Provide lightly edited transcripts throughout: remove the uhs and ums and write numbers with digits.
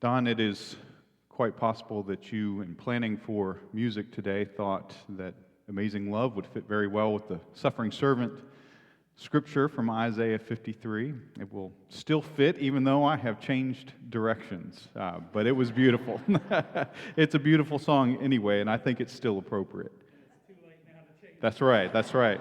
Don, it is quite possible that you, in planning for music today, thought that Amazing Love would fit very well with the suffering servant scripture from Isaiah 53. It will still fit, even though I have changed directions. But it was beautiful. It's a beautiful song anyway, and I think it's still appropriate. It's too late now to change. That's right, that's right.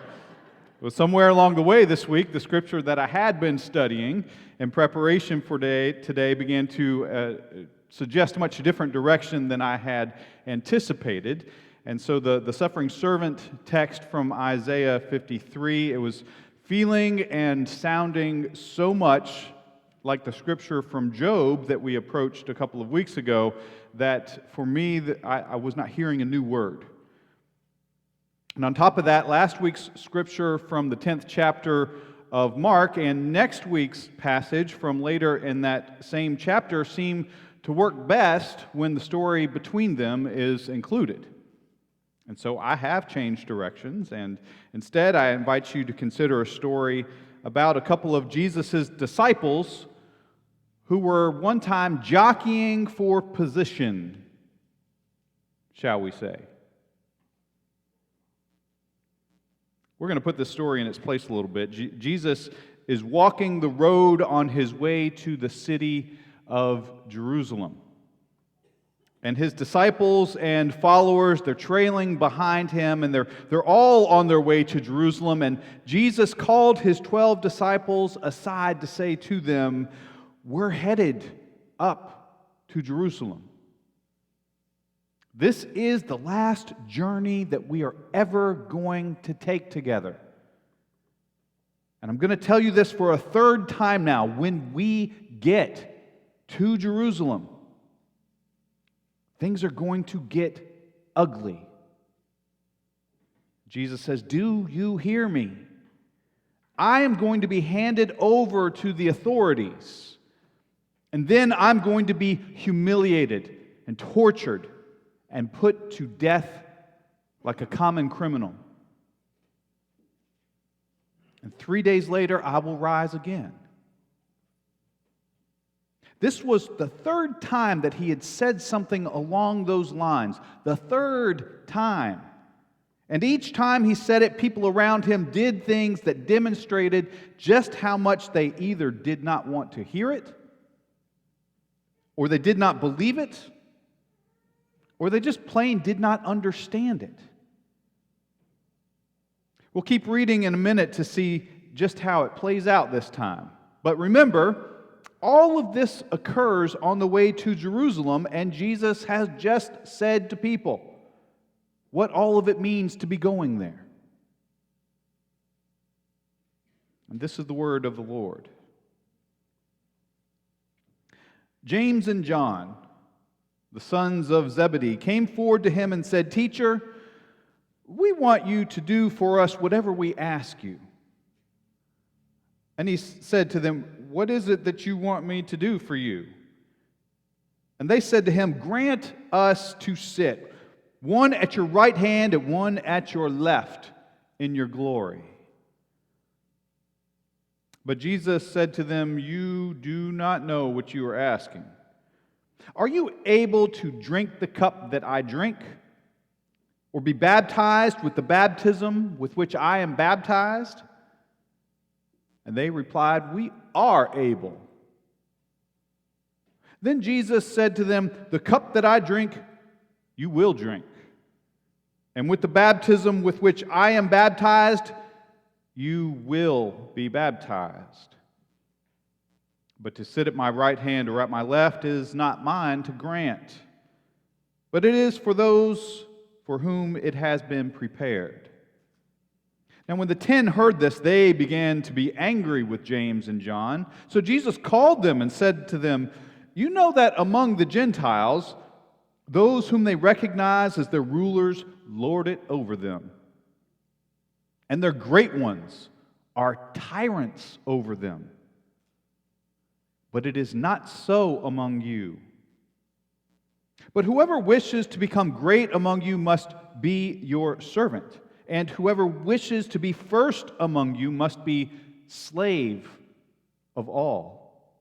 Well, somewhere along the way this week, the scripture that I had been studying in preparation for today began to suggest a much different direction than I had anticipated. And so the suffering servant text from Isaiah 53, it was feeling and sounding so much like the scripture from Job that we approached a couple of weeks ago that for me, I was not hearing a new word. And on top of that, last week's scripture from the 10th chapter of Mark and next week's passage from later in that same chapter seem to work best when the story between them is included. And so I have changed directions, and instead I invite you to consider a story about a couple of Jesus' disciples who were one time jockeying for position, shall we say. We're going to put this story in its place a little bit. Jesus is walking the road on his way to the city of Jerusalem. And his disciples and followers, they're trailing behind him, and they're all on their way to Jerusalem. And Jesus called his 12 disciples aside to say to them, "We're headed up to Jerusalem. This is the last journey that we are ever going to take together. And I'm going to tell you this for a third time now. When we get to Jerusalem, things are going to get ugly." Jesus says, "Do you hear me? I am going to be handed over to the authorities, and then I'm going to be humiliated and tortured and put to death like a common criminal. And 3 days later, I will rise again." This was the third time that he had said something along those lines. The third time. And each time he said it, people around him did things that demonstrated just how much they either did not want to hear it, or they did not believe it, or they just plain did not understand it. We'll keep reading in a minute to see just how it plays out this time. But remember, all of this occurs on the way to Jerusalem, and Jesus has just said to people what all of it means to be going there. And this is the word of the Lord. James and John, the sons of Zebedee, came forward to him and said, "Teacher, we want you to do for us whatever we ask you." And he said to them, "What is it that you want me to do for you?" And they said to him, "Grant us to sit, one at your right hand and one at your left, in your glory." But Jesus said to them, "You do not know what you are asking. Are you able to drink the cup that I drink, or be baptized with the baptism with which I am baptized?" And they replied, "We are able." Then Jesus said to them, "The cup that I drink, you will drink. And with the baptism with which I am baptized, you will be baptized. But to sit at my right hand or at my left is not mine to grant, but it is for those for whom it has been prepared." Now when the 10 heard this, they began to be angry with James and John. So Jesus called them and said to them, "You know that among the Gentiles, those whom they recognize as their rulers lord it over them, and their great ones are tyrants over them. But it is not so among you. But whoever wishes to become great among you must be your servant, and whoever wishes to be first among you must be slave of all.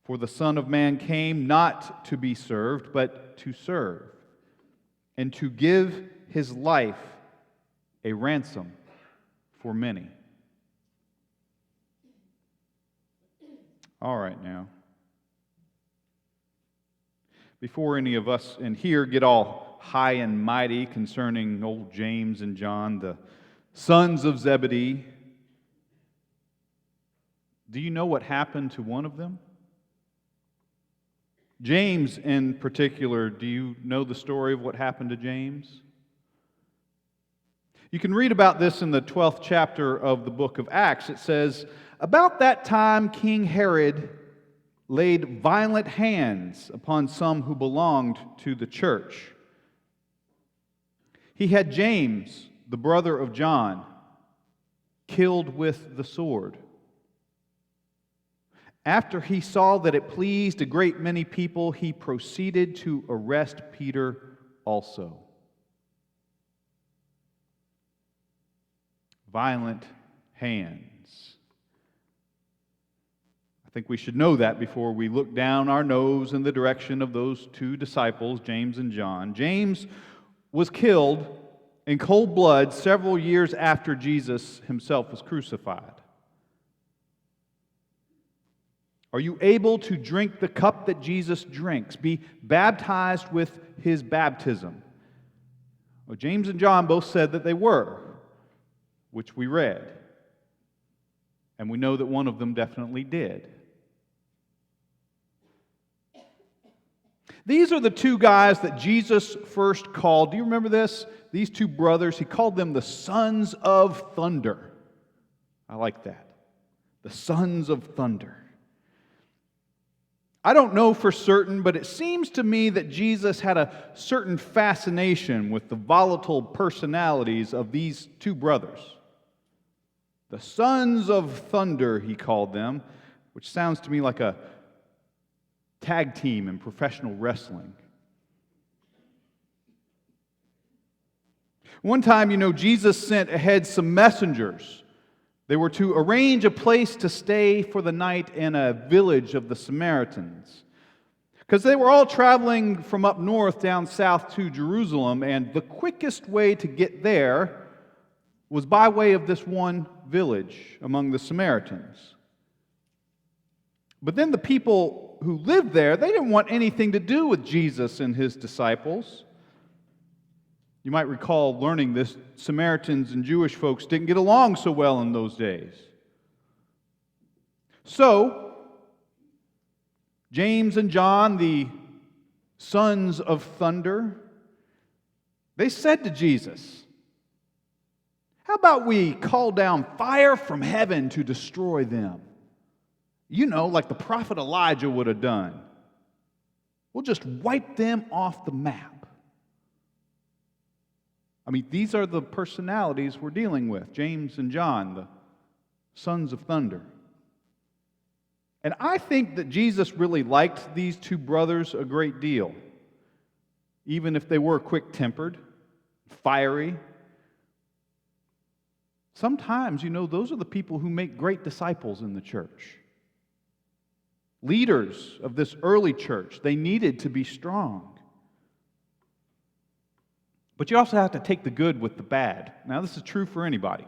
For the Son of Man came not to be served, but to serve, and to give his life a ransom for many. All right, now. Before any of us in here get all high and mighty concerning old James and John, the sons of Zebedee, do you know what happened to one of them? James in particular, do you know the story of what happened to James? You can read about this in the 12th chapter of the book of Acts. It says, "About that time King Herod laid violent hands upon some who belonged to the church. He had James, the brother of John, killed with the sword. After he saw that it pleased a great many people, he proceeded to arrest Peter also." Violent hands. I think we should know that before we look down our nose in the direction of those two disciples, James and John. James was killed in cold blood several years after Jesus himself was crucified. Are you able to drink the cup that Jesus drinks? Be baptized with his baptism? Well, James and John both said that they were, which we read. And we know that one of them definitely did. These are the two guys that Jesus first called. Do you remember this? These two brothers, he called them the sons of thunder. I like that. The sons of thunder. I don't know for certain, but it seems to me that Jesus had a certain fascination with the volatile personalities of these two brothers. The sons of thunder, he called them, which sounds to me like a tag team in professional wrestling. One time, Jesus sent ahead some messengers. They were to arrange a place to stay for the night in a village of the Samaritans, because they were all traveling from up north down south to Jerusalem, and the quickest way to get there was by way of this one village among the Samaritans. But then the people who lived there, they didn't want anything to do with Jesus and his disciples. You might recall learning this, Samaritans and Jewish folks didn't get along so well in those days. So, James and John, the sons of thunder, they said to Jesus, "How about we call down fire from heaven to destroy them? Like the prophet Elijah would have done. We'll just wipe them off the map." These are the personalities we're dealing with. James and John, the sons of thunder. And I think that Jesus really liked these two brothers a great deal, even if they were quick-tempered, fiery. Sometimes, those are the people who make great disciples in the church. Leaders of this early church, they needed to be strong. But you also have to take the good with the bad. Now, this is true for anybody.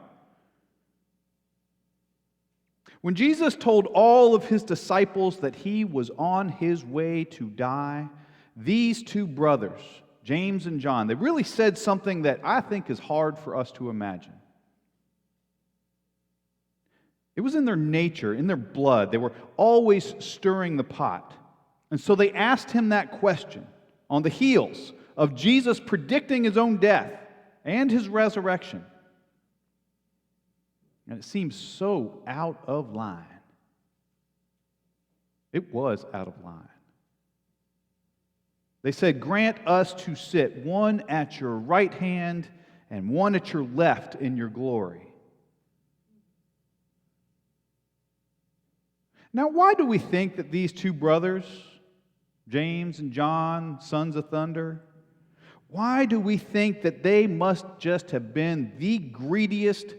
When Jesus told all of his disciples that he was on his way to die, these two brothers, James and John, they really said something that I think is hard for us to imagine. It was in their nature, in their blood. They were always stirring the pot. And so they asked him that question on the heels of Jesus predicting his own death and his resurrection. And it seems so out of line. It was out of line. They said, "Grant us to sit one at your right hand and one at your left in your glory." Now, why do we think that these two brothers, James and John, sons of thunder, why do we think that they must just have been the greediest,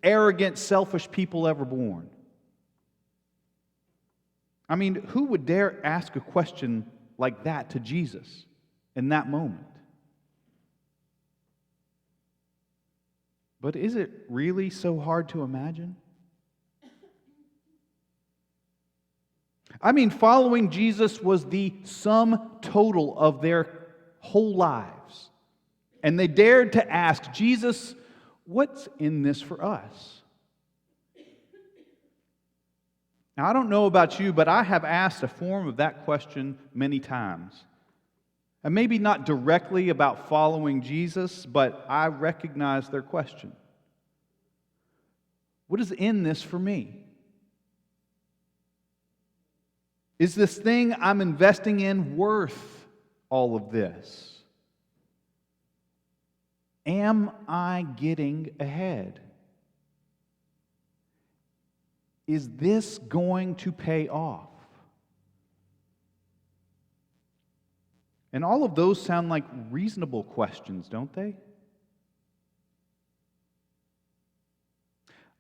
arrogant, selfish people ever born? I mean, who would dare ask a question like that to Jesus in that moment? But is it really so hard to imagine? I mean, following Jesus was the sum total of their whole lives. And they dared to ask, Jesus, what's in this for us? Now, I don't know about you, but I have asked a form of that question many times. And maybe not directly about following Jesus, but I recognize their question. What is in this for me? Is this thing I'm investing in worth all of this? Am I getting ahead? Is this going to pay off? And all of those sound like reasonable questions, don't they?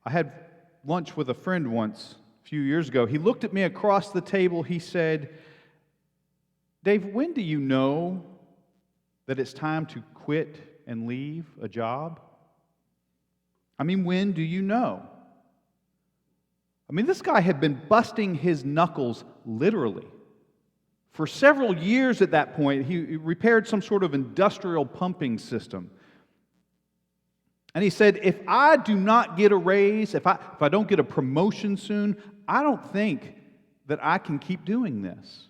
I had lunch with a friend once, a few years ago. He looked at me across the table. He said, Dave, when do you know that it's time to quit and leave a job? I mean, when do you know? I mean, this guy had been busting his knuckles literally. For several years at that point, he repaired some sort of industrial pumping system. And he said, if I do not get a raise, if I don't get a promotion soon, I don't think that I can keep doing this.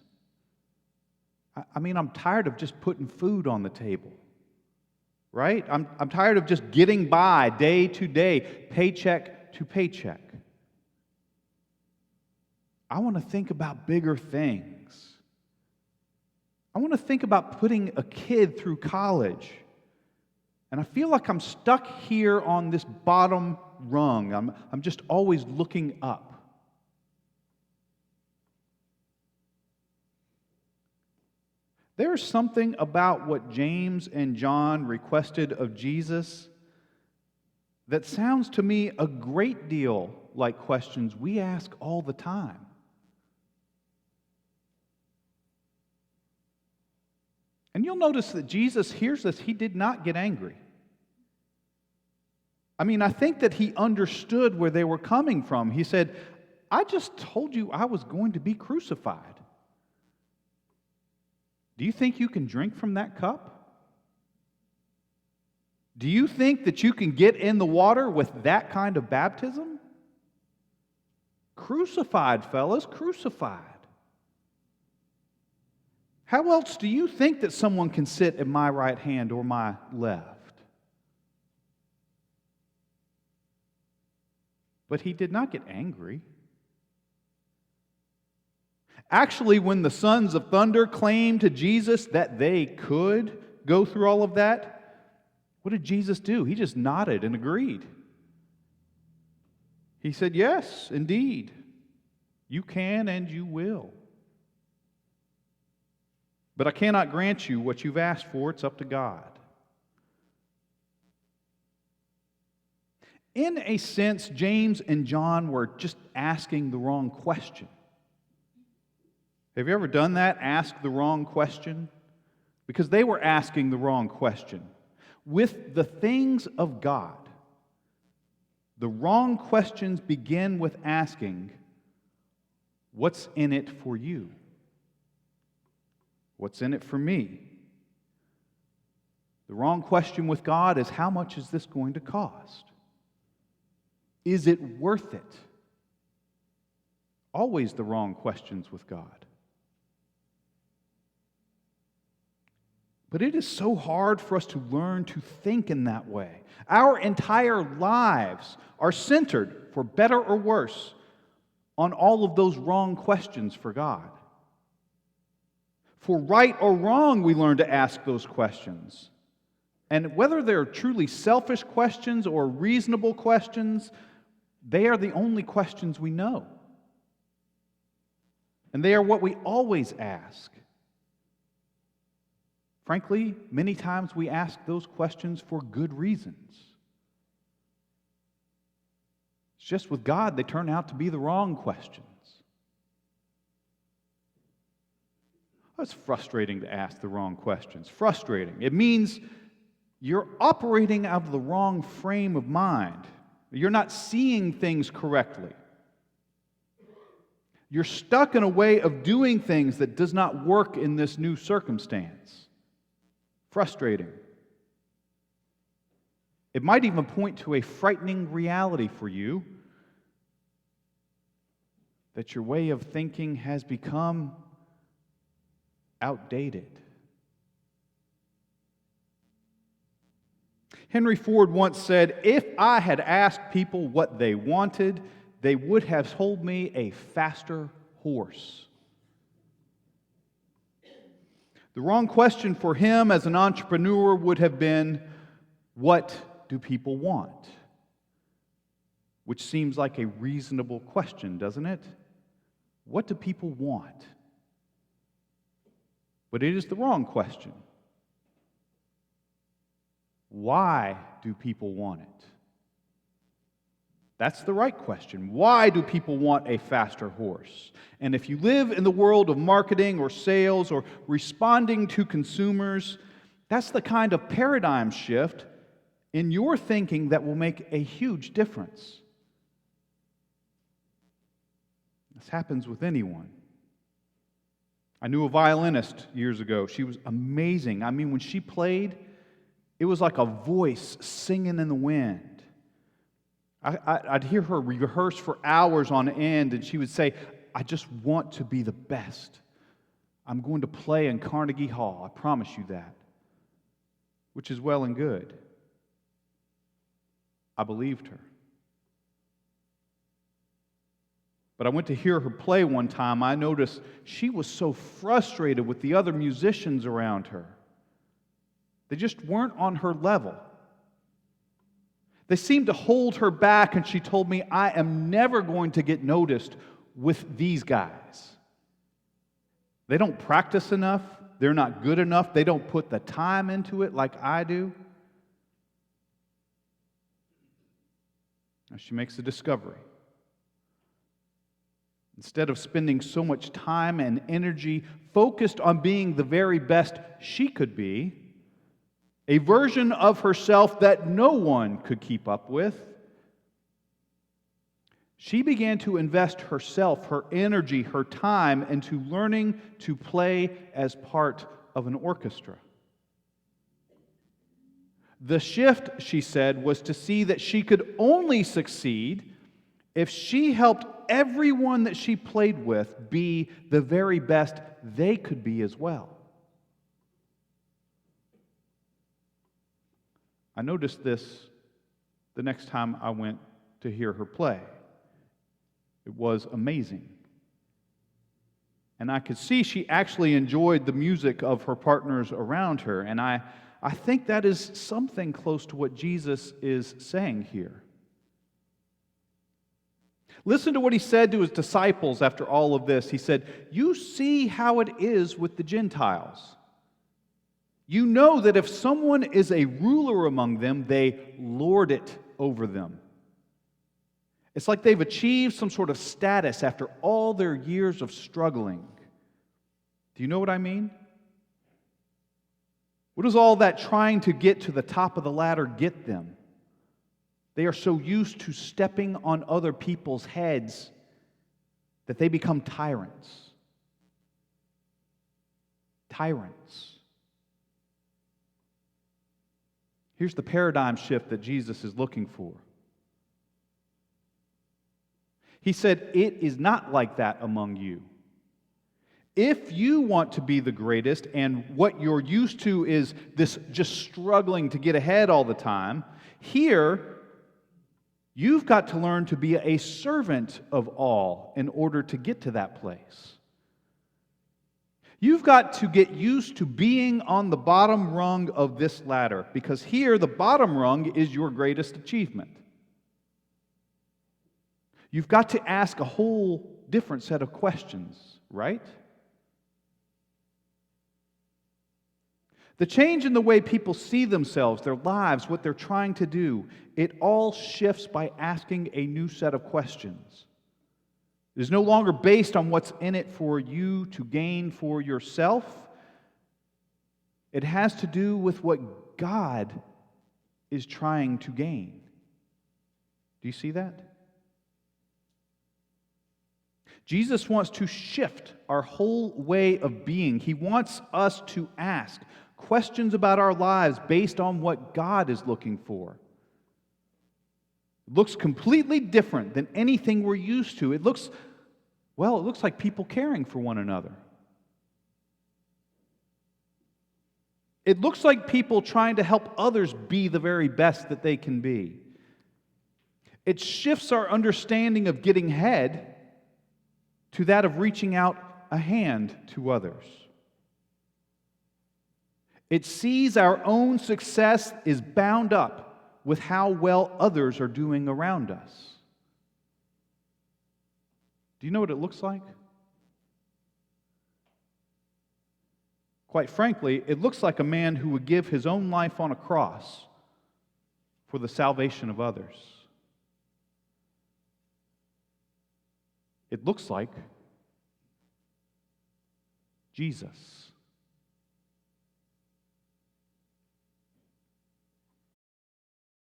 I mean, I'm tired of just putting food on the table, right? I'm tired of just getting by day to day, paycheck to paycheck. I want to think about bigger things. I want to think about putting a kid through college. And I feel like I'm stuck here on this bottom rung. I'm just always looking up. There's something about what James and John requested of Jesus that sounds to me a great deal like questions we ask all the time. And you'll notice that Jesus hears this. He did not get angry. I mean, I think that he understood where they were coming from. He said, I just told you I was going to be crucified. Do you think you can drink from that cup? Do you think that you can get in the water with that kind of baptism? Crucified, fellas, crucified. How else do you think that someone can sit at my right hand or my left? But he did not get angry. Actually, when the sons of thunder claimed to Jesus that they could go through all of that, what did Jesus do? He just nodded and agreed. He said, yes, indeed, you can and you will. But I cannot grant you what you've asked for. It's up to God. In a sense, James and John were just asking the wrong question. Have you ever done that? Ask the wrong question? Because they were asking the wrong question. With the things of God, the wrong questions begin with asking, what's in it for you? What's in it for me? The wrong question with God is, how much is this going to cost? Is it worth it? Always the wrong questions with God. But it is so hard for us to learn to think in that way. Our entire lives are centered, for better or worse, on all of those wrong questions for God. For right or wrong, we learn to ask those questions. And whether they're truly selfish questions or reasonable questions, they are the only questions we know. And they are what we always ask. Frankly, many times we ask those questions for good reasons. It's just with God, they turn out to be the wrong questions. It's frustrating to ask the wrong questions. Frustrating. It means you're operating out of the wrong frame of mind. You're not seeing things correctly. You're stuck in a way of doing things that does not work in this new circumstance. Frustrating. It might even point to a frightening reality for you that your way of thinking has become outdated. Henry Ford once said, "If I had asked people what they wanted, they would have told me a faster horse." The wrong question for him as an entrepreneur would have been, what do people want? Which seems like a reasonable question, doesn't it? What do people want? But it is the wrong question. Why do people want it? That's the right question. Why do people want a faster horse? And if you live in the world of marketing or sales or responding to consumers, that's the kind of paradigm shift in your thinking that will make a huge difference. This happens with anyone. I knew a violinist years ago. She was amazing. I mean, when she played, it was like a voice singing in the wind. I'd hear her rehearse for hours on end, and she would say, "I just want to be the best. I'm going to play in Carnegie Hall. I promise you that." Which is well and good. I believed her. But I went to hear her play one time. I noticed she was so frustrated with the other musicians around her. They just weren't on her level. They seemed to hold her back, and she told me, "I am never going to get noticed with these guys. They don't practice enough. They're not good enough. They don't put the time into it like I do." Now she makes a discovery. Instead of spending so much time and energy focused on being the very best she could be, a version of herself that no one could keep up with, she began to invest herself, her energy, her time into learning to play as part of an orchestra. The shift, she said, was to see that she could only succeed if she helped everyone that she played with be the very best they could be as well. I noticed this the next time I went to hear her play. It was amazing. And I could see she actually enjoyed the music of her partners around her. And I think that is something close to what Jesus is saying here. Listen to what he said to his disciples after all of this. He said, "You see how it is with the Gentiles. You know that if someone is a ruler among them, they lord it over them. It's like they've achieved some sort of status after all their years of struggling." Do you know what I mean? What does all that trying to get to the top of the ladder get them? They are so used to stepping on other people's heads that they become tyrants. Tyrants. Here's the paradigm shift that Jesus is looking for. He said, "It is not like that among you. If you want to be the greatest and what you're used to is this just struggling to get ahead all the time, here you've got to learn to be a servant of all in order to get to that place. You've got to get used to being on the bottom rung of this ladder, because here the bottom rung is your greatest achievement. You've got to ask a whole different set of questions, right? The change in the way people see themselves, their lives, what they're trying to do, it all shifts by asking a new set of questions. It is no longer based on what's in it for you to gain for yourself. It has to do with what God is trying to gain. Do you see that? Jesus wants to shift our whole way of being. He wants us to ask questions about our lives based on what God is looking for. It looks completely different than anything we're used to. It looks like people caring for one another. It looks like people trying to help others be the very best that they can be. It shifts our understanding of getting ahead to that of reaching out a hand to others. It sees our own success is bound up with how well others are doing around us. Do you know what it looks like? Quite frankly, it looks like a man who would give his own life on a cross for the salvation of others. It looks like Jesus.